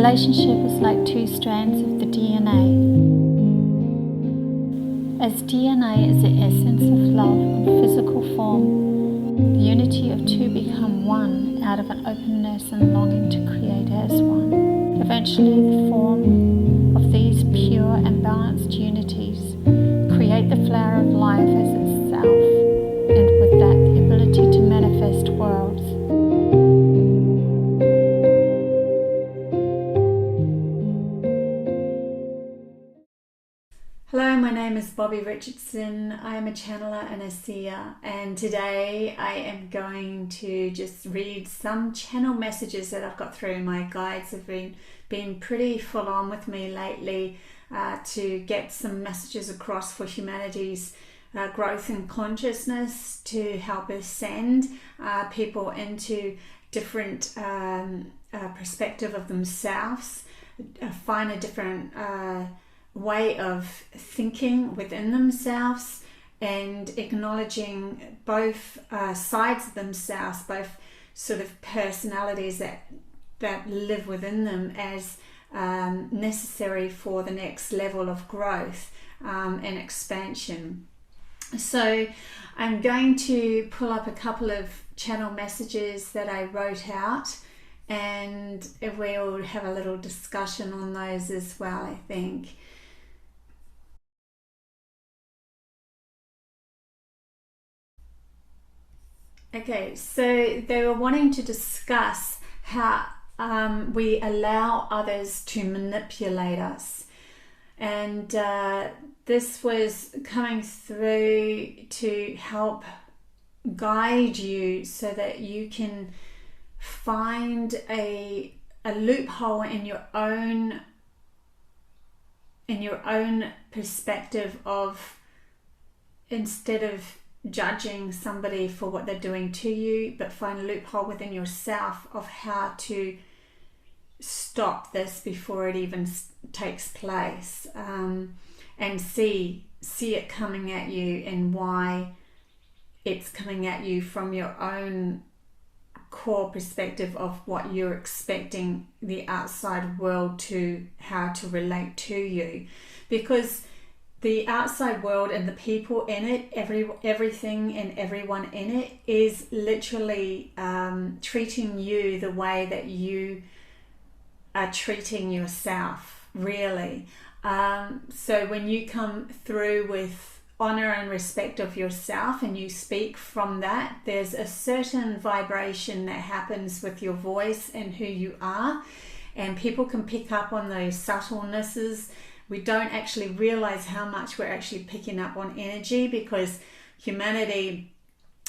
relationship is like two strands of the DNA. As DNA is the essence of love in physical form, the unity of two become one out of an openness and longing to create as one. Eventually, the form of these pure and balanced unities create the flower of life as itself, and with that, the ability to manifest worlds. Hello, my name is Bobby Richardson. I am a channeler and a seer, and today I am going to just read some channel messages that I've got through. My guides have been pretty full on with me lately to get some messages across for humanity's growth and consciousness, to help ascend people into different perspective of themselves, find a different way of thinking within themselves, and acknowledging both sides of themselves, both sort of personalities that live within them as necessary for the next level of growth and expansion. So I'm going to pull up a couple of channel messages that I wrote out, and we'll have a little discussion on those as well, I think. Okay, so they were wanting to discuss how we allow others to manipulate us. And this was coming through to help guide you so that you can find a loophole in your own perspective of, instead of judging somebody for what they're doing to you, but find a loophole within yourself of how to stop this before it even takes place, and see it coming at you and why it's coming at you from your own core perspective of what you're expecting the outside world to, how to relate to you. Because the outside world and the people in it, everything and everyone in it is literally treating you the way that you are treating yourself, really. So when you come through with honor and respect of yourself and you speak from that, there's a certain vibration that happens with your voice and who you are, and people can pick up on those subtlenesses. We don't actually realize how much we're actually picking up on energy, because humanity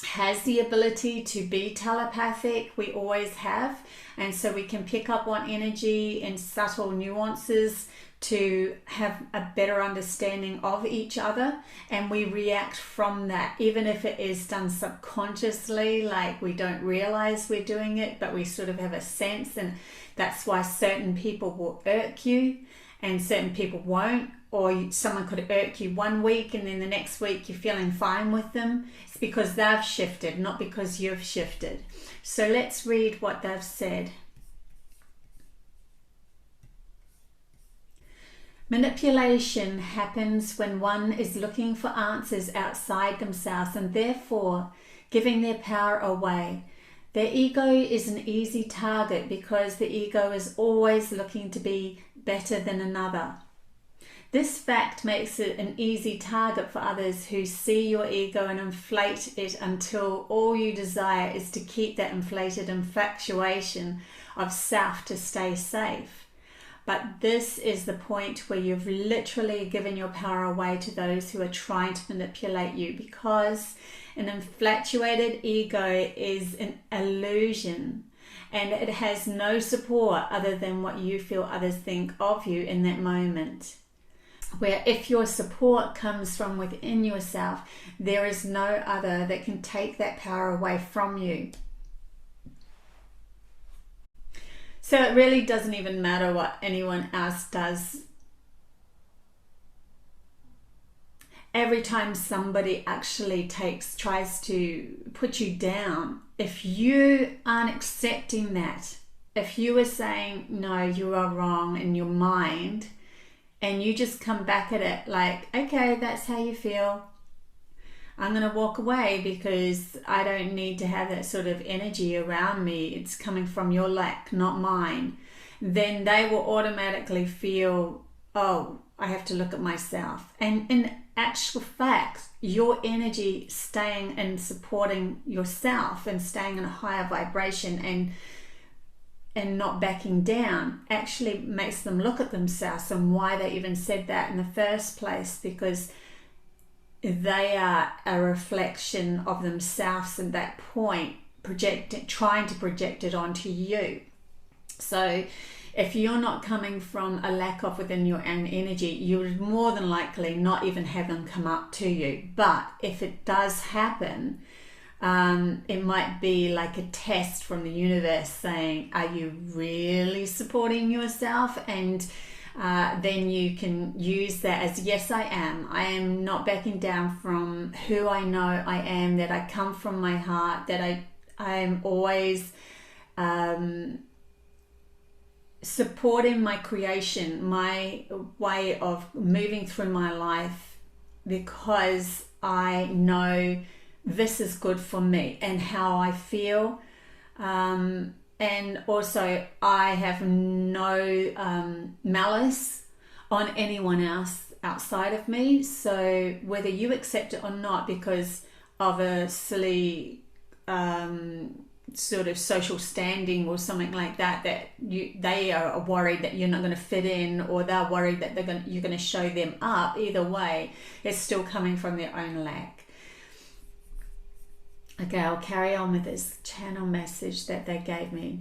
has the ability to be telepathic. We always have. And so we can pick up on energy and subtle nuances to have a better understanding of each other. And we react from that, even if it is done subconsciously, like we don't realize we're doing it, but we sort of have a sense. And that's why certain people will irk you and certain people won't, or someone could irk you one week and then the next week you're feeling fine with them. It's because they've shifted, not because you've shifted. So let's read what they've said. Manipulation happens when one is looking for answers outside themselves and therefore giving their power away. Their ego is an easy target because the ego is always looking to be better than another. This fact makes it an easy target for others who see your ego and inflate it until all you desire is to keep that inflated infatuation of self to stay safe. But this is the point where you've literally given your power away to those who are trying to manipulate you, because an infatuated ego is an illusion and it has no support other than what you feel others think of you in that moment. Where if your support comes from within yourself, there is no other that can take that power away from you. So it really doesn't even matter what anyone else does. Every time somebody actually tries to put you down, if you aren't accepting that, if you were saying, no, you are wrong in your mind, and you just come back at it like, okay, that's how you feel, I'm going to walk away because I don't need to have that sort of energy around me. It's coming from your lack, not mine. Then they will automatically feel, oh, I have to look at myself. And in actual fact, your energy staying and supporting yourself and staying in a higher vibration and not backing down actually makes them look at themselves and why they even said that in the first place, because they are a reflection of themselves at that point, trying to project it onto you. So if you're not coming from a lack of within your own energy, you would more than likely not even have them come up to you. But if it does happen, it might be like a test from the universe saying, are you really supporting yourself? And then you can use that as, yes, I am not backing down from who I know I am, that I come from my heart, that I am always supporting my creation, my way of moving through my life, because I know this is good for me and how I feel. And also I have no malice on anyone else outside of me. So whether you accept it or not because of a silly sort of social standing or something like that, they are worried that you're not going to fit in, or they're worried that you're going to show them up, either way, it's still coming from their own lack. Okay, I'll carry on with this channel message that they gave me.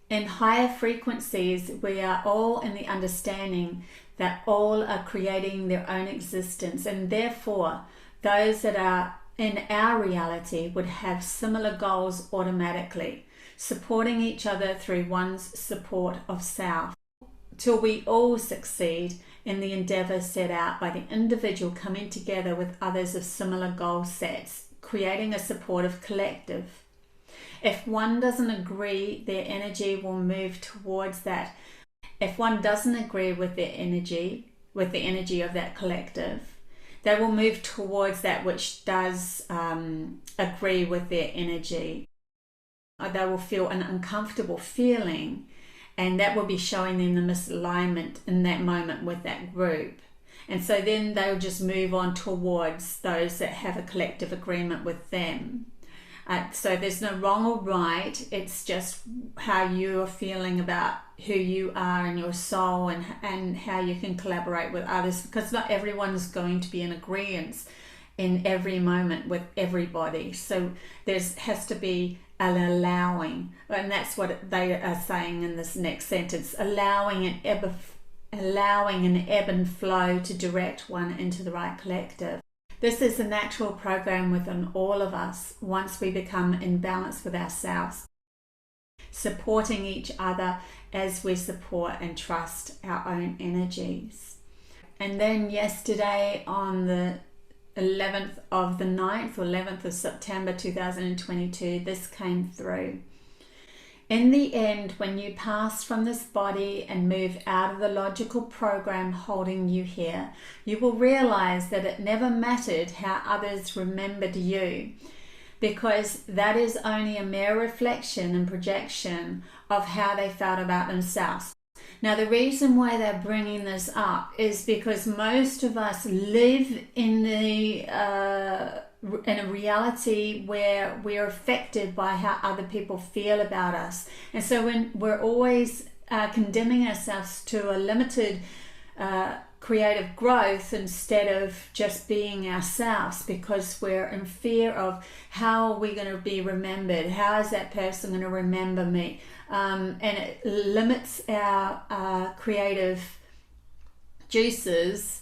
In higher frequencies, we are all in the understanding that all are creating their own existence, and therefore those that are in our reality would have similar goals automatically, supporting each other through one's support of self, till we all succeed in the endeavour set out by the individual coming together with others of similar goal sets, creating a supportive collective. If one doesn't agree, their energy will move towards that. If one doesn't agree with their energy, with the energy of that collective, they will move towards that which does agree with their energy. They will feel an uncomfortable feeling, and that will be showing them the misalignment in that moment with that group. And so then they'll just move on towards those that have a collective agreement with them. So there's no wrong or right, it's just how you are feeling about who you are and your soul, and how you can collaborate with others, because not everyone's going to be in agreement in every moment with everybody. So there has to be an allowing, and that's what they are saying in this next sentence, allowing an ebb and flow to direct one into the right collective. This is a natural program within all of us once we become in balance with ourselves, supporting each other as we support and trust our own energies. And then yesterday on the 11th of the 9th or 11th of September 2022, this came through. In the end, when you pass from this body and move out of the logical program holding you here, you will realize that it never mattered how others remembered you, because that is only a mere reflection and projection of how they felt about themselves. Now, the reason why they're bringing this up is because most of us live in a reality where we're affected by how other people feel about us. And so when we're always condemning ourselves to a limited creative growth instead of just being ourselves, because we're in fear of how are we going to be remembered, how is that person going to remember me, and it limits our creative juices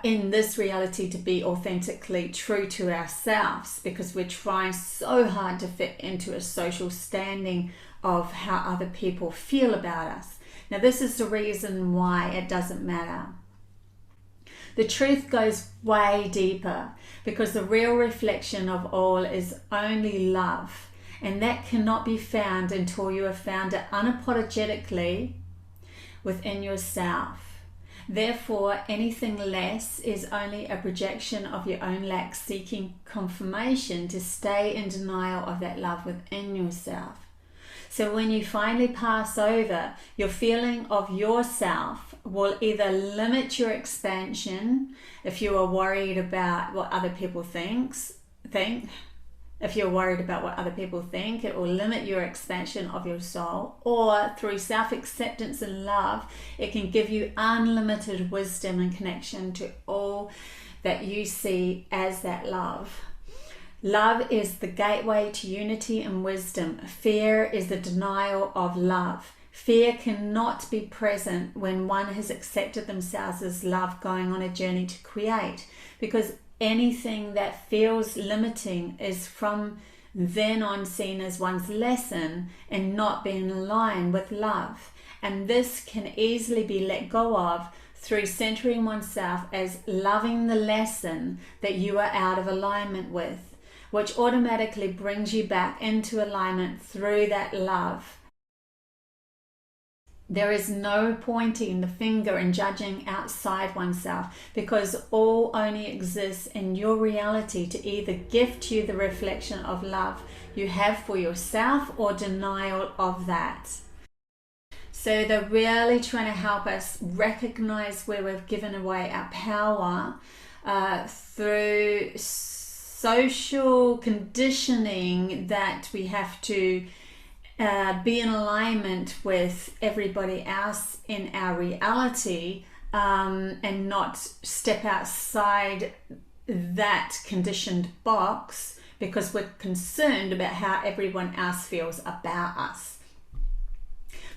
in this reality to be authentically true to ourselves, because we're trying so hard to fit into a social standing of how other people feel about us. Now, this is the reason why it doesn't matter. The truth goes way deeper, because the real reflection of all is only love. And that cannot be found until you have found it unapologetically within yourself. Therefore, anything less is only a projection of your own lack, seeking confirmation to stay in denial of that love within yourself. So when you finally pass over, your feeling of yourself will either limit your expansion if you are worried about what other people think. If you're worried about what other people think, it will limit your expansion of your soul. Or through self-acceptance and love, it can give you unlimited wisdom and connection to all that you see as that love. Love is the gateway to unity and wisdom. Fear is the denial of love. Fear cannot be present when one has accepted themselves as love, going on a journey to create, because anything that feels limiting is from then on seen as one's lesson and not being in line with love. And this can easily be let go of through centering oneself as loving the lesson that you are out of alignment with, which automatically brings you back into alignment through that love. There is no pointing the finger and judging outside oneself, because all only exists in your reality to either gift you the reflection of love you have for yourself or denial of that. So they're really trying to help us recognize where we've given away our power through social conditioning that we have to be in alignment with everybody else in our reality, and not step outside that conditioned box because we're concerned about how everyone else feels about us.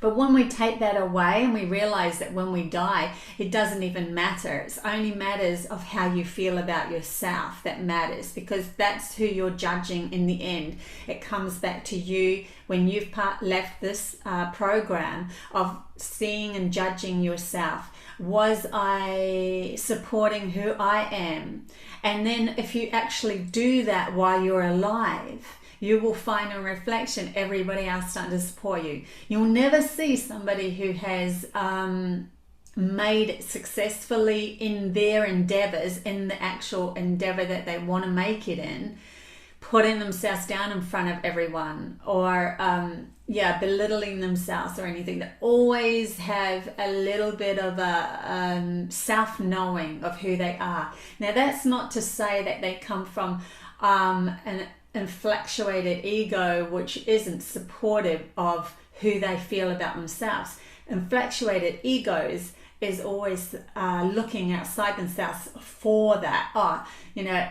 But when we take that away and we realize that when we die, it doesn't even matter. It only matters of how you feel about yourself that matters, because that's who you're judging in the end. It comes back to you when you've left this program of seeing and judging yourself. Was I supporting who I am? And then if you actually do that while you're alive, you will find a reflection everybody else starting to support you. You'll never see somebody who has made it successfully in their endeavors, in the actual endeavor that they want to make it in, putting themselves down in front of everyone or belittling themselves or anything. They always have a little bit of a self-knowing of who they are. Now, that's not to say that they come from an infatuated ego which isn't supportive of who they feel about themselves. Infatuated egos is always looking outside themselves for that.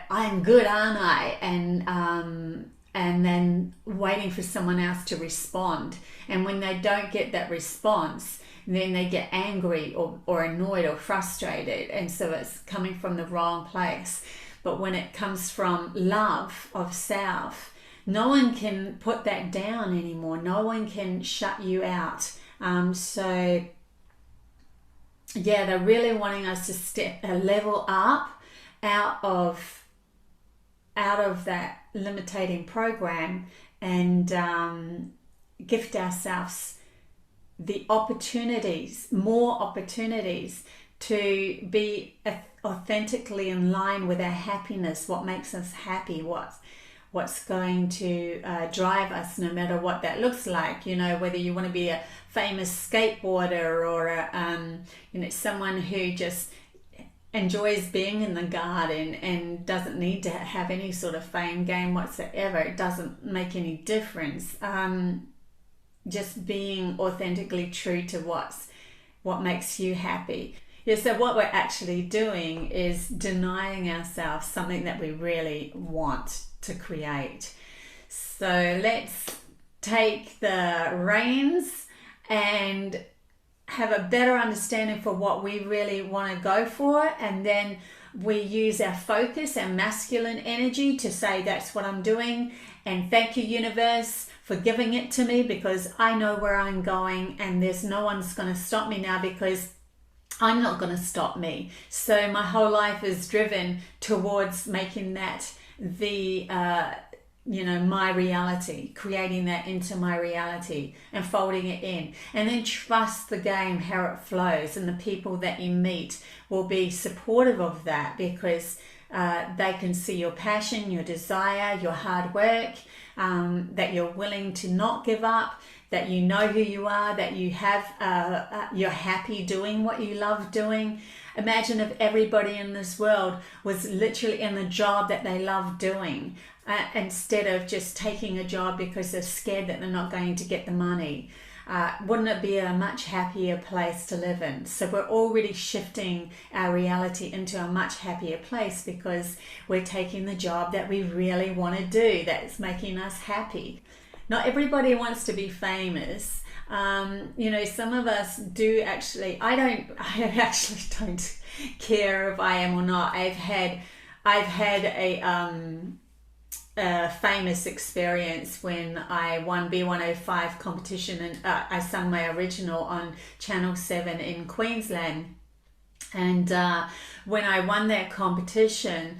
I'm good, aren't I? And then waiting for someone else to respond. And when they don't get that response, then they get angry or annoyed or frustrated. And so it's coming from the wrong place. But when it comes from love of self, no one can put that down anymore. No one can shut you out. They're really wanting us to step a level up out of that limiting program and gift ourselves the opportunities, more opportunities to be authentically in line with our happiness, what makes us happy, what's going to drive us, no matter what that looks like. Whether you want to be a famous skateboarder or someone who just enjoys being in the garden and doesn't need to have any sort of fame game whatsoever. It doesn't make any difference. Just being authentically true to what makes you happy. Yeah, so what we're actually doing is denying ourselves something that we really want to create. So let's take the reins and have a better understanding for what we really want to go for, and then we use our focus, our masculine energy to say that's what I'm doing, and thank you, universe, for giving it to me, because I know where I'm going and there's no one's going to stop me now, because I'm not going to stop me. So my whole life is driven towards making that the my reality, creating that into my reality and folding it in, and then trust the game, how it flows, and the people that you meet will be supportive of that, because they can see your passion, your desire, your hard work, that you're willing to not give up, that you know who you are, that you have you're happy doing what you love doing. Imagine if everybody in this world was literally in the job that they love doing, instead of just taking a job because they're scared that they're not going to get the money. Wouldn't it be a much happier place to live in? So we're already shifting our reality into a much happier place because we're taking the job that we really want to do, that's making us happy. Not everybody wants to be famous. Some of us do actually. I actually don't care if I am or not. I've had a famous experience when I won B105 competition, and I sung my original on Channel 7 in Queensland. And when I won that competition,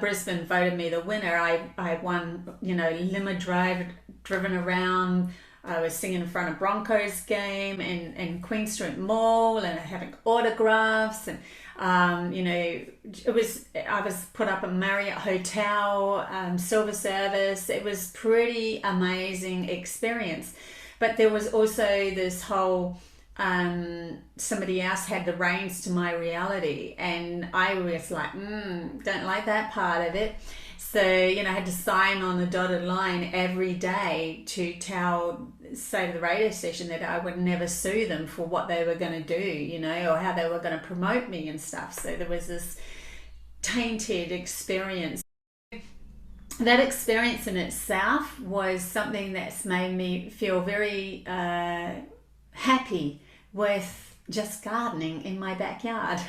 Brisbane voted me the winner. I won, limo driven around. I was singing in front of Broncos game and Queen Street Mall, and having autographs, and I was put up a Marriott hotel, silver service. It was pretty amazing experience. But there was also this whole somebody else had the reins to my reality, and I was like, don't like that part of it. So, I had to sign on the dotted line every day to say to the radio station that I would never sue them for what they were going to do, or how they were going to promote me and stuff. So there was this tainted experience. That experience in itself was something that's made me feel very happy with just gardening in my backyard.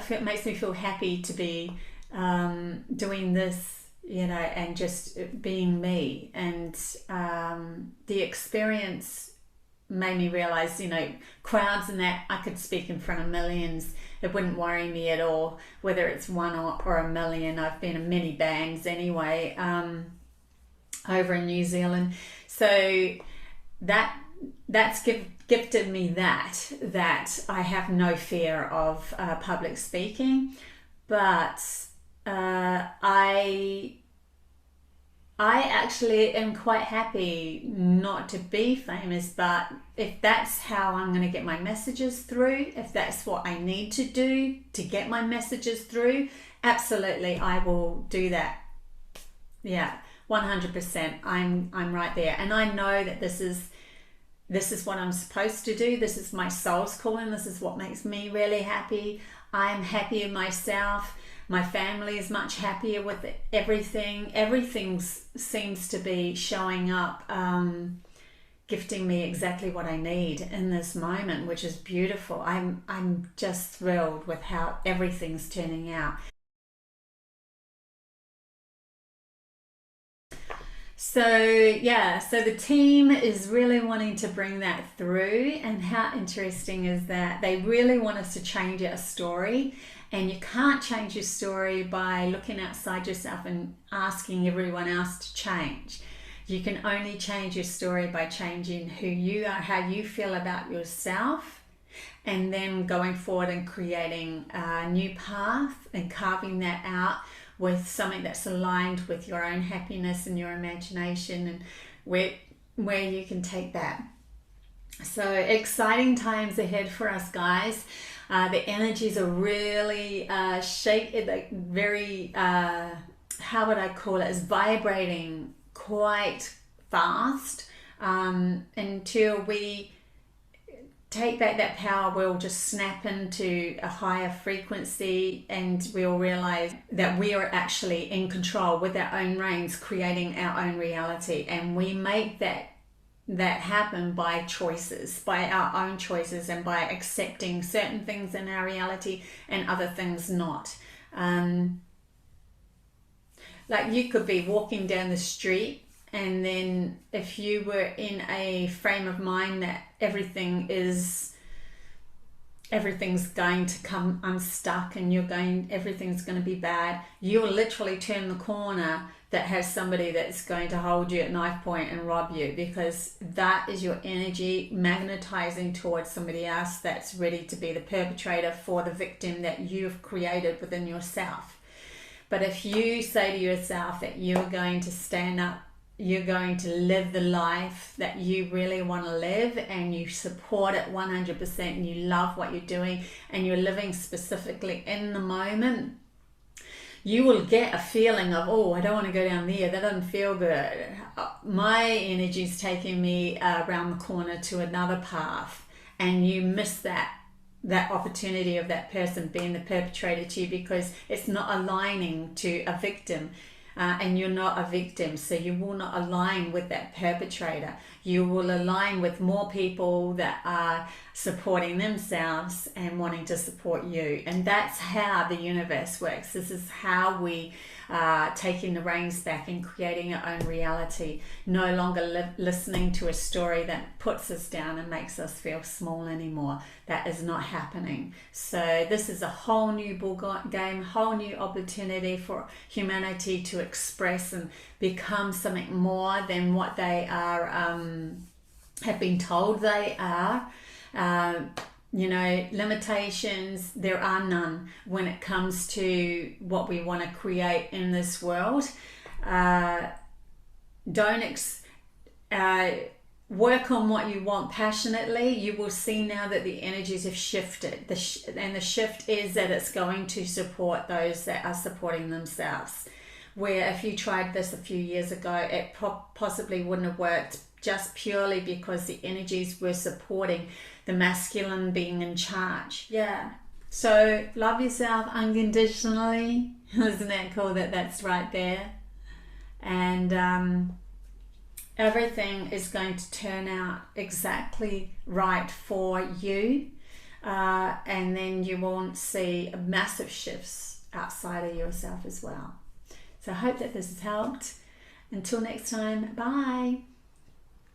It makes me feel happy to be doing this, and just being me. And the experience made me realize, crowds and that, I could speak in front of millions. It wouldn't worry me at all, whether it's one or a million. I've been in many bands anyway, over in New Zealand. So that's gifted me that I have no fear of public speaking. But I actually am quite happy not to be famous, but if that's how I'm going to get my messages through, if that's what I need to do to get my messages through, absolutely I will do that. Yeah, 100%. I'm right there, and I know that this is what I'm supposed to do. This is my soul's calling. This is what makes me really happy. I'm happy in myself. My family is much happier with everything. Everything seems to be showing up, gifting me exactly what I need in this moment, which is beautiful. I'm just thrilled with how everything's turning out. So the team is really wanting to bring that through, and how interesting is that? They really want us to change our story, and you can't change your story by looking outside yourself and asking everyone else to change. You can only change your story by changing who you are, how you feel about yourself, and then going forward and creating a new path and carving that out with something that's aligned with your own happiness and your imagination, and where you can take that. So exciting times ahead for us, guys. The energies are really very, how would I call it, is vibrating quite fast, until we take back that power. We'll just snap into a higher frequency, and we'll realize that we are actually in control with our own reins, creating our own reality. And we make that happen by choices, by our own choices, and by accepting certain things in our reality and other things not. Like you could be walking down the street, and then if you were in a frame of mind that everything's going to come unstuck and everything's going to be bad, you'll literally turn the corner that has somebody that's going to hold you at knife point and rob you, because that is your energy magnetizing towards somebody else that's ready to be the perpetrator for the victim that you've created within yourself. But if you say to yourself that you're going to stand up, you're going to live the life that you really want to live, and you support it 100%, and you love what you're doing, and you're living specifically in the moment, you will get a feeling of, oh, I don't want to go down there, that doesn't feel good. My energy's taking me around the corner to another path, and you miss that opportunity of that person being the perpetrator to you, because it's not aligning to a victim. And you're not a victim, so you will not align with that perpetrator. You will align with more people that are supporting themselves and wanting to support you. And that's how the universe works. This is how we are taking the reins back and creating our own reality. No longer listening to a story that puts us down and makes us feel small anymore. That is not happening. So this is a whole new ball game, whole new opportunity for humanity to express and become something more than what they are, have been told they are. Limitations, there are none when it comes to what we want to create in this world. Work on what you want passionately. You will see now that the energies have shifted. And the shift is that it's going to support those that are supporting themselves. Where if you tried this a few years ago, it possibly wouldn't have worked, just purely because the energies were supporting the masculine being in charge. Yeah. So love yourself unconditionally. Isn't that cool that that's right there? And everything is going to turn out exactly right for you. And then you won't see massive shifts outside of yourself as well. So I hope that this has helped. Until next time, bye.